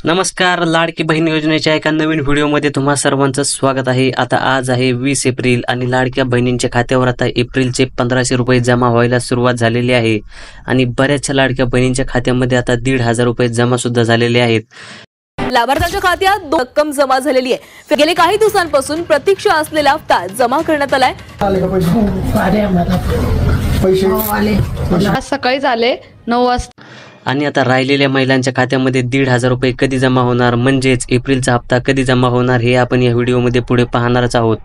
नमस्कार. लाडकी बहीण योजनेच्या एका नवीन व्हिडिओमध्ये तुम्हा सर्वांचं स्वागत आहे. आता आज आहे 20 एप्रिल आणि लाडक्या बहिणींच्या खात्यावर आता एप्रिलचे 1500 रुपये जमा व्हायला सुरुवात झालेली आहे आणि बऱ्याचशा लाडक्या बहिणींच्या खात्यामध्ये आता 1500 रुपये जमा सुद्धा झालेले आहेत. लाभार्थ्यांच्या खात्यात रक्कम जमा झालेली आहे. गेले काही दिवसांपासून प्रतीक्षा असलेला हप्ता जमा करण्यात आलाय. आज सकाळीच आले 9 वाजता आणि आता राहिलेल्या महिलांच्या खात्यामध्ये 1500 रुपये कधी जमा होणार, म्हणजेच एप्रिलचा हप्ता कधी जमा होणार हे आपण या व्हिडिओमध्ये पुढे पाहणारच आहोत.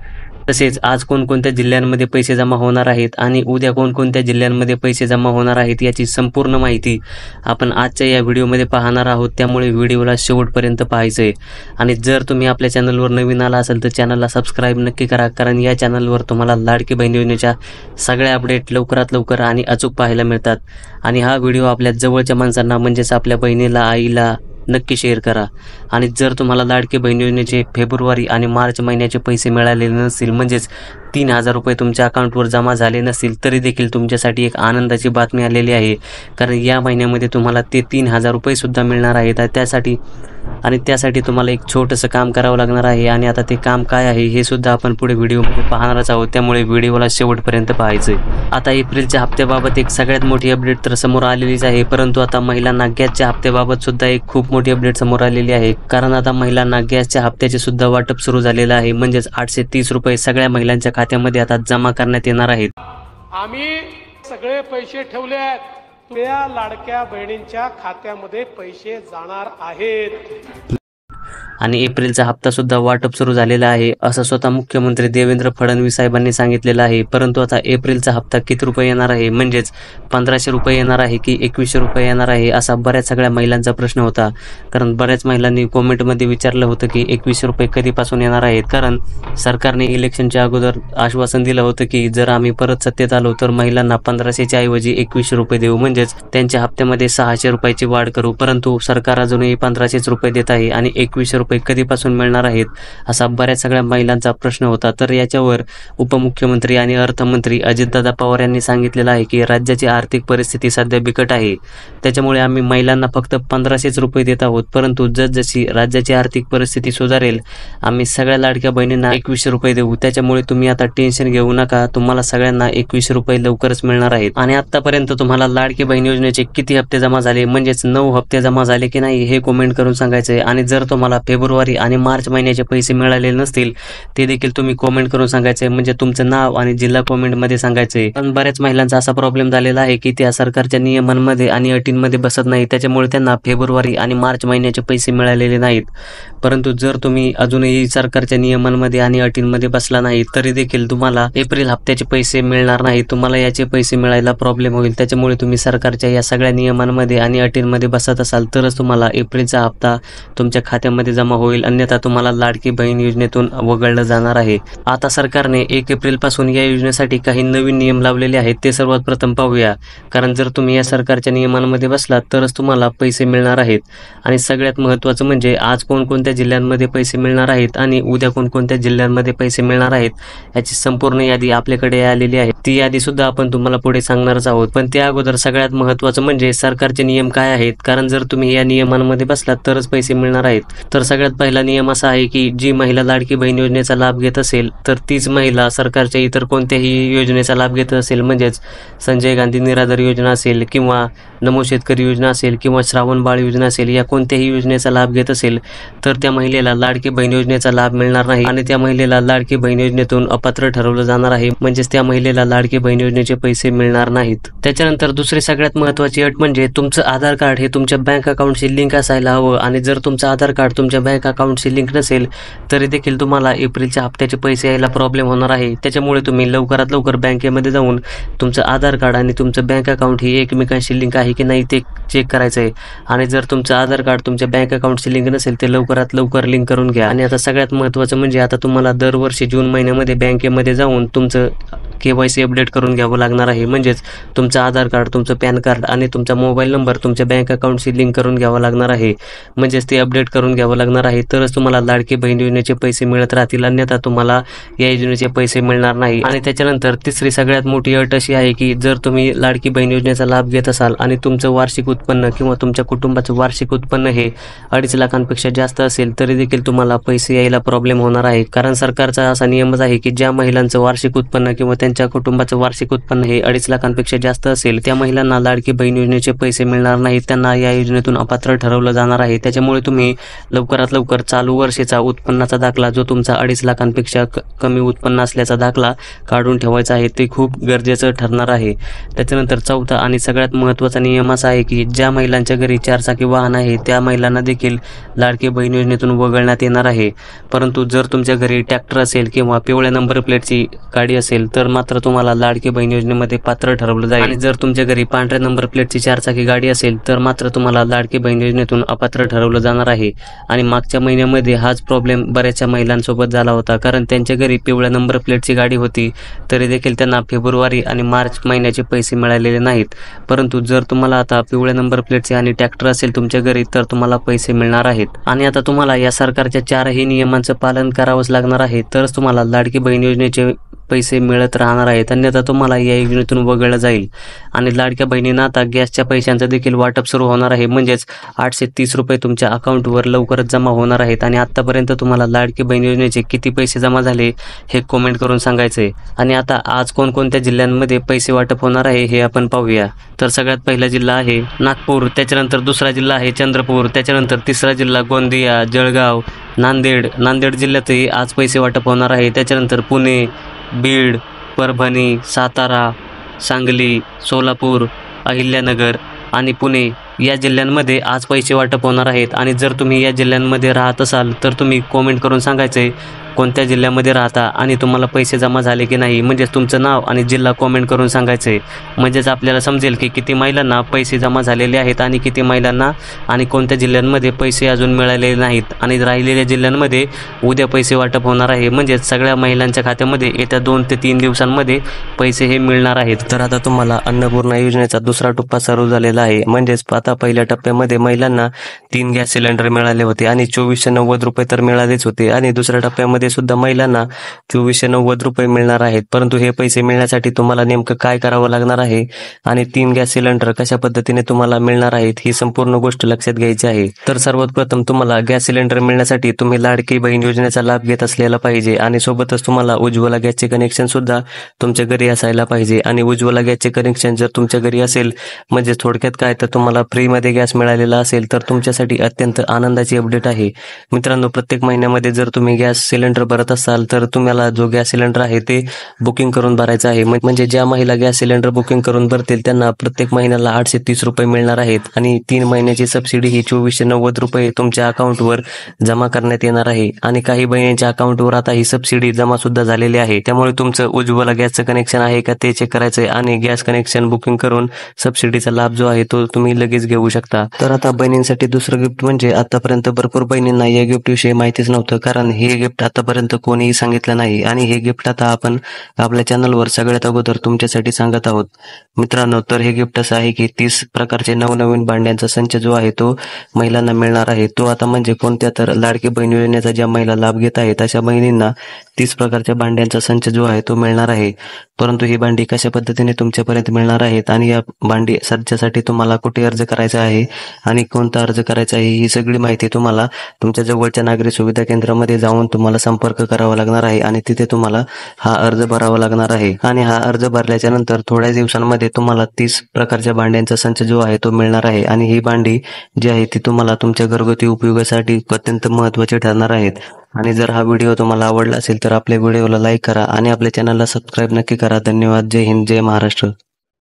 तसेच आज कोणकोणत्या जिल्ह्यांमध्ये पैसे जमा होणार आहेत आणि उद्या कोणकोणत्या जिल्ह्यांमध्ये पैसे जमा होणार आहेत याची संपूर्ण माहिती आपण आजच्या या व्हिडिओमध्ये पाहणार आहोत. त्यामुळे व्हिडिओला शेवटपर्यंत पाहायचं आहे. आणि जर तुम्ही आपल्या चॅनलवर नवीन आला असाल तर चॅनलला सबस्क्राईब नक्की करा, कारण या चॅनलवर तुम्हाला लाडकी बहीण योजनेच्या सगळ्या अपडेट लवकरात लवकर आणि अचूक पाहायला मिळतात. आणि हा व्हिडिओ आपल्या जवळच्या माणसांना म्हणजेच आपल्या बहिणीला, आईला नक्की शेअर करा. आणि जर तुम्हाला लाडकी बहीण योजनेचे फेब्रुवारी आणि मार्च महिन्याचे पैसे मिळालेले नसतील, म्हणजेच 3000 रुपये तुमच्या अकाउंटवर जमा झाले नसतील, तरी देखील तुमच्यासाठी एक आनंदाची बातमी आलेली आहे. कारण या महिन्यामध्ये तुम्हाला ते 3000 रुपये सुद्धा मिळणार आहेत. त्यासाठी तुम्हाला एक छोटंसं काम करावं लागणार आहे. आणि आता ते काम काय आहे हे सुद्धा आपण पुढे व्हिडिओमध्ये पाहणारच आहोत. त्यामुळे व्हिडिओला शेवटपर्यंत पाहायचं आहे. आता एप्रिलच्या हप्त्याबाबत एक सगळ्यात मोठी अपडेट तर समोर आलेलीच आहे, परंतु आता महिलांना गॅसच्या हप्त्याबाबत सुद्धा एक खूप मोठी अपडेट समोर आलेली आहे. कारण आता महिलांना गॅसच्या हप्त्याचे सुद्धा वाटप सुरू झालेलं आहे. म्हणजेच 830 रुपये सगळ्या महिलांच्या खात्यामध्ये आता जमा करण्यात येणार आहेत. आम्ही सगळे पैसे ठेवले आहेत, त्या लाडक्या बहिणींच्या खात्यामध्ये पैसे जाणार आहेत. आणि एप्रिलचा हप्ता सुद्धा वाटप सुरू झालेला आहे असं स्वतः मुख्यमंत्री देवेंद्र फडणवीस साहेबांनी सांगितलेलं आहे. परंतु आता एप्रिलचा हप्ता किती रुपये येणार आहे, म्हणजेच 1500 रुपये येणार आहे की 2100 रुपये येणार आहे, असा बऱ्याच सगळ्या महिलांचा प्रश्न होता. कारण बऱ्याच महिलांनी कॉमेंटमध्ये विचारलं होतं की 2100 रुपये कधीपासून येणार आहेत. कारण सरकारने इलेक्शनच्या अगोदर आश्वासन दिलं होतं की जर आम्ही परत सत्तेत आलो तर महिलांना 1500च्या ऐवजी 2100 रुपये देऊ, म्हणजेच त्यांच्या हप्त्यामध्ये 600 रुपयाची वाढ करू. परंतु सरकार अजूनही 1500 रुपये देत आहे आणि 2100 रुपये कधीपासून मिळणार आहेत असा बऱ्याच सगळ्या महिलांचा प्रश्न होता. तर याच्यावर उपमुख्यमंत्री आणि अर्थमंत्री अजितदादा पवार यांनी सांगितलेलं आहे की राज्याची आर्थिक परिस्थिती सध्या बिकट आहे, त्याच्यामुळे आम्ही महिलांना फक्त 1500 रुपये देत आहोत. परंतु जसजशी राज्याची आर्थिक परिस्थिती सुधारेल आम्ही सगळ्या लाडक्या बहिणींना 2100 रुपये देऊ. त्याच्यामुळे तुम्ही आता टेन्शन घेऊ नका, तुम्हाला सगळ्यांना 2100 रुपये लवकरच मिळणार आहेत. आणि आतापर्यंत तुम्हाला लाडकी बहीण योजनेचे किती हप्ते जमा झाले, म्हणजेच 9 हप्ते जमा झाले की नाही हे कमेंट करून सांगायचं आहे. आणि जर तुम्हाला फेब्रुवारी आणि मार्च महिन्याचे पैसे मिळालेले नसतील ते देखील तुम्ही कमेंट करून सांगायचे, म्हणजे तुमचं नाव आणि जिल्हा कमेंटमध्ये सांगायचे. पण बऱ्याच महिलांचा असा प्रॉब्लेम झालेला आहे की त्या सरकारच्या नियमांमध्ये आणि अटींमध्ये बसत नाही, त्याच्यामुळे त्यांना फेब्रुवारी आणि मार्च महिन्याचे पैसे मिळालेले नाहीत. परंतु जर तुम्ही अजूनही सरकारच्या नियमांमध्ये आणि अटींमध्ये बसला नाही तरी देखील तुम्हाला एप्रिल हप्त्याचे पैसे मिळणार नाही, तुम्हाला याचे पैसे मिळायला प्रॉब्लेम होईल. त्याच्यामुळे तुम्ही सरकारच्या या सगळ्या नियमांमध्ये आणि अटींमध्ये बसत असाल तरच तुम्हाला एप्रिलचा हप्ता तुमच्या खात्यामध्ये जमा होईल, अन्यथा तुम्हाला लाडकी बहीण योजनेतून वगळलं जाणार आहे. आता सरकारने 1 एप्रिल पासून या योजनेसाठी काही नवीन नियम लावलेले आहेत, ते सर्वात प्रथम पाहूया. कारण जर तुम्ही या सरकारच्या नियमांमध्ये बसलात तरच तुम्हाला पैसे मिळणार आहेत. आणि सगळ्यात महत्त्वाचं म्हणजे आज कोणकोणत्या जिल्ह्यांमध्ये पैसे मिळणार आहेत आणि उद्या कोणकोणत्या जिल्ह्यांमध्ये पैसे मिळणार आहेत याची संपूर्ण यादी आपल्याकडे आलेली आहे. ती यादी सुद्धा आपण तुम्हाला पुढे सांगणारच आहोत. पण त्या अगोदर सगळ्यात महत्त्वाचं म्हणजे सरकारचे नियम काय आहेत, कारण जर तुम्ही या नियमांमध्ये बसलात तरच पैसे मिळणार आहेत. तर सगळ्यात पहिला नियम असा आहे की जी महिला लाडकी बहीण योजनेचा लाभ घेत असेल तर तीच महिला सरकारच्या इतर कोणत्याही योजनेचा लाभ घेत असेल, म्हणजेच संजय गांधी निराधार योजना असेल किंवा नमो शेतकरी योजना असेल किंवा श्रावण बाळ योजना असेल, या कोणत्याही योजनेचा लाभ घेत असेल तर त्या महिलेला लाडकी बहीण योजनेचा लाभ मिळणार नाही आणि त्या महिलेला लाडकी बहीण योजनेतून अपात्र ठरवलं जाणार आहे, म्हणजेच त्या महिलेला लाडकी बहीण योजनेचे पैसे मिळणार नाहीत. त्याच्यानंतर दुसरी सगळ्यात महत्त्वाची अट म्हणजे तुमचं आधार कार्ड हे तुमच्या बँक अकाउंटशी लिंक असायला हवं. आणि जर तुमचं आधार कार्ड तुमच्या बँक अकाउंटशी लिंक नसेल तरी देखील तुम्हाला एप्रिलच्या हप्त्याचे पैसे यायला प्रॉब्लेम होणार आहे. त्याच्यामुळे तुम्ही लवकरात लवकर बँकेमध्ये जाऊन तुमचं आधार कार्ड आणि तुमचं बँक अकाउंट ही एकमेकांशी लिंक आहे की नाही ते चेक करायचं आहे. आणि जर तुमचं आधार कार्ड तुमच्या बँक अकाउंटशी लिंक नसेल ते लवकरात लवकर लिंक करून घ्या. आणि आता सगळ्यात महत्त्वाचं म्हणजे आता तुम्हाला दरवर्षी जून महिन्यामध्ये बँकेमध्ये जाऊन तुमचं KYC अपडेट करून घ्यावं लागणार आहे, म्हणजेच तुमचं आधार कार्ड, तुमचं पॅन कार्ड आणि तुमचा मोबाईल नंबर तुमच्या बँक अकाउंटशी लिंक करून घ्यावा लागणार आहे, म्हणजेच ते अपडेट करून घ्यावं लागणार लागणार आहे, तरच तुम्हाला लाडकी बहीण योजनेचे पैसे मिळत राहतील, अन्यथा तुम्हाला या योजनेचे पैसे मिळणार नाही. आणि त्याच्यानंतर तिसरी सगळ्यात मोठी अट अशी आहे की जर तुम्ही लाडकी बहीण योजनेचा लाभ घेत असाल आणि तुमचं वार्षिक उत्पन्न किंवा तुमच्या कुटुंबाचं वार्षिक उत्पन्न हे 2.5 लाखांपेक्षा जास्त असेल तरी देखील तुम्हाला पैसे यायला प्रॉब्लेम होणार आहे. कारण सरकारचा असा नियमच आहे की ज्या महिलांचं वार्षिक उत्पन्न किंवा त्यांच्या कुटुंबाचं वार्षिक उत्पन्न हे 2.5 लाखांपेक्षा जास्त असेल त्या महिलांना लाडकी बहीण योजनेचे पैसे मिळणार नाहीत, त्यांना या योजनेतून अपात्र ठरवलं जाणार आहे. त्याच्यामुळे तुम्ही लवकरात लवकर चालू वर्षाचा उत्पन्नाचा दाखला जो तुमचा 2.5 लाखांपेक्षा कमी उत्पन्न असल्याचा दाखला काढून ठेवायचा आहे, ते खूप गरजेचं ठरणार आहे. त्याच्यानंतर चौथा आणि सगळ्यात महत्त्वाचा नियम असा आहे की ज्या महिलांच्या घरी 4 चाकी वाहन आहे त्या महिलांना देखील लाडकी बहीण योजनेतून वगळण्यात येणार आहे. परंतु जर तुमच्या घरी ट्रॅक्टर असेल किंवा पिवळ्या नंबर प्लेटची गाडी असेल तर मात्र तुम्हाला लाडकी बहीण योजनेमध्ये पात्र ठरवलं जाईल. आणि जर तुमच्या घरी पांढऱ्या नंबर प्लेटची 4 चाकी गाडी असेल तर मात्र तुम्हाला लाडकी बहीण योजनेतून अपात्र ठरवलं जाणार आहे. आणि मागच्या महिन्यामध्ये हाच प्रॉब्लेम बऱ्याचशा महिलांसोबत झाला होता, कारण त्यांच्या घरी पिवळ्या नंबर प्लेटची गाडी होती तरी देखील त्यांना फेब्रुवारी आणि मार्च महिन्याचे पैसे मिळालेले नाहीत. परंतु जर तुम्हाला आता पिवळ्या नंबर प्लेटचे आणि ट्रॅक्टर असेल तुमच्या घरी तर तुम्हाला पैसे मिळणार आहेत. आणि आता तुम्हाला या सरकारच्या 4ही नियमांचं पालन करावंच लागणार आहे, तरच तुम्हाला लाडकी बहीण योजनेचे पैसे मिळत राहणार आहेत, अन्यथा तुम्हाला या योजनेतून वगळलं जाईल. आणि लाडक्या बहिणींना आता गॅसच्या पैशांचं देखील वाटप सुरू होणार आहे, म्हणजेच 830 रुपये तुमच्या अकाउंटवर लवकरच जमा होणार आहेत. आणि आतापर्यंत तुम्हाला लाडकी बहीण योजनेचे किती पैसे जमा झाले हे कमेंट करून सांगायचे. आणि आता आज कोणकोणत्या जिल्ह्यांमध्ये पैसे वाटप होणार आहे हे आपण पाहूया. तर सगळ्यात पहिला जिल्हा आहे नागपूर, त्याच्यानंतर दुसरा जिल्हा आहे चंद्रपूर, त्याच्यानंतर तिसरा जिल्हा गोंदिया, जळगाव, नांदेड जिल्ह्यातही आज पैसे वाटप होणार आहे. त्याच्यानंतर पुणे, बीड, परभणी, सातारा, सांगली, सोलापूर, अहिल्यानगर आणि पुणे या जिल्ह्यांमध्ये आज पैसे वाटप होणार आहेत. आणि जर तुम्ही या जिल्ह्यांमध्ये राहत असाल तर तुम्ही कमेंट करून सांगायचे कोणत्या जिल्ह्यामध्ये राहता आणि तुम्हाला पैसे जमा झाले की नाही, म्हणजेच तुमचं नाव आणि जिल्हा कमेंट करून सांगायचे. म्हणजेच आपल्याला समजेल की किती महिलांना पैसे जमा झालेले आहेत आणि किती महिलांना आणि कोणत्या जिल्ह्यांमध्ये पैसे अजून मिळालेले नाहीत. आणि राहिलेल्या जिल्ह्यांमध्ये उद्या पैसे वाटप होणार आहे, म्हणजेच सगळ्या महिलांच्या खात्यामध्ये येत्या 2 ते 3 दिवसांमध्ये पैसे हे मिळणार आहेत. तर आता तुम्हाला अन्नपूर्णा योजनेचा दुसरा टप्पा सुरू झालेला आहे. म्हणजेच आता पहिल्या टप्प्यामध्ये महिलांना 3 गॅस सिलेंडर मिळाले होते आणि 2490 रुपये तर मिळालेच होते. आणि दुसऱ्या टप्प्यामध्ये सुद्धा महिलांना 2490 रुपये मिळणार आहेत. परंतु हे पैसे मिळण्यासाठी तुम्हाला नेमकं काय करावं लागणार आहे आणि 3 गॅस सिलेंडर कशा पद्धतीने तुम्हाला मिळणार आहेत ही संपूर्ण गोष्ट लक्षात घ्यायची आहे. तर सर्वात प्रथम तुम्हाला गॅस सिलेंडर मिळण्यासाठी तुम्ही लाडकी बहीण योजनेचा लाभ घेत असलेला पाहिजे आणि सोबतच तुम्हाला उज्ज्वला गॅसचे कनेक्शन सुद्धा तुमच्या घरी असायला पाहिजे. आणि उज्ज्वला गॅसचे कनेक्शन जर तुमच्या घरी असेल म्हणजे थोडक्यात काय तर तुम्हाला फ्रीमध्ये गॅस मिळालेला असेल तर तुमच्यासाठी अत्यंत आनंदाची अपडेट आहे. मित्रांनो, प्रत्येक महिन्यामध्ये जर तुम्ही गॅस सिलेंडर भरत असाल तर तुम्हाला जो गॅस सिलेंडर आहे ते बुकिंग करून भरायचं आहे. म्हणजे ज्या महिला गॅस सिलेंडर बुकिंग करून भरतील त्यांना प्रत्येक महिन्याला 830 रुपये मिळणार आहेत. आणि 3 महिन्याची सबसिडी ही 2490 रुपये तुमच्या अकाउंटवर जमा करण्यात येणार आहे. आणि काही बहिणींच्या अकाउंटवर आता ही सबसिडी जमा सुद्धा झालेली आहे. त्यामुळे तुमचं उज्ज्वला गॅसचं कनेक्शन आहे का ते चेक करायचं आणि गॅस कनेक्शन बुकिंग करून सबसिडीचा लाभ जो आहे तो तुम्ही लगेच घेऊ शकता. तर आता बहिणींसाठी दुसरं गिफ्ट म्हणजे आतापर्यंत भरपूर बहिणींना या गिफ्ट विषयी माहितीच नव्हतं, कारण हे गिफ्ट आतापर्यंत कोणीही सांगितलं नाही आणि हे गिफ्ट आता आपण आपल्या चॅनलवर सगळ्यात अगोदर तुमच्यासाठी सांगत आहोत. मित्रांनो, तर हे गिफ्ट असं आहे की 30 प्रकारचे नवनवीन भांड्यांचा संच जो आहे तो महिलांना मिळणार आहे. तो आता म्हणजे कोणत्या तर लाडकी बहीण योजनेचा ज्या महिला लाभ घेत आहेत अशा बहिणींना 30 प्रकारच्या भांड्यांचा संच जो आहे तो मिळणार आहे. परंतु ही भांडी कशा पद्धतीने तुमच्यापर्यंत मिळणार आहेत आणि या भांडी सध्यासाठी तुम्हाला कुठे अर्ज करायचा आहे आणि कोणता अर्ज करायचा आहे ही सगळी माहिती तुम्हाला तुमच्या जवळच्या नागरी सुविधा केंद्रामध्ये जाऊन तुम्हाला संपर्क करावा लागणार आहे आणि तिथे तुम्हाला हा अर्ज भरावा लागणार आहे. आणि हा अर्ज भरल्याच्या नंतर थोड्या दिवसांमध्ये तुम्हाला 30 प्रकारच्या भांड्यांचा संच जो आहे तो मिळणार आहे. आणि ही भांडी जी आहे ती तुम्हाला तुमच्या घरगुती उपयोगासाठी अत्यंत महत्त्वाची ठरणार आहेत. आणि जर हा व्हिडिओ तुम्हाला आवडला असेल तर आपल्या व्हिडिओला लाईक करा आणि आपल्या चॅनलला सबस्क्राईब नक्की करा. धन्यवाद. जय हिंद, जय महाराष्ट्र.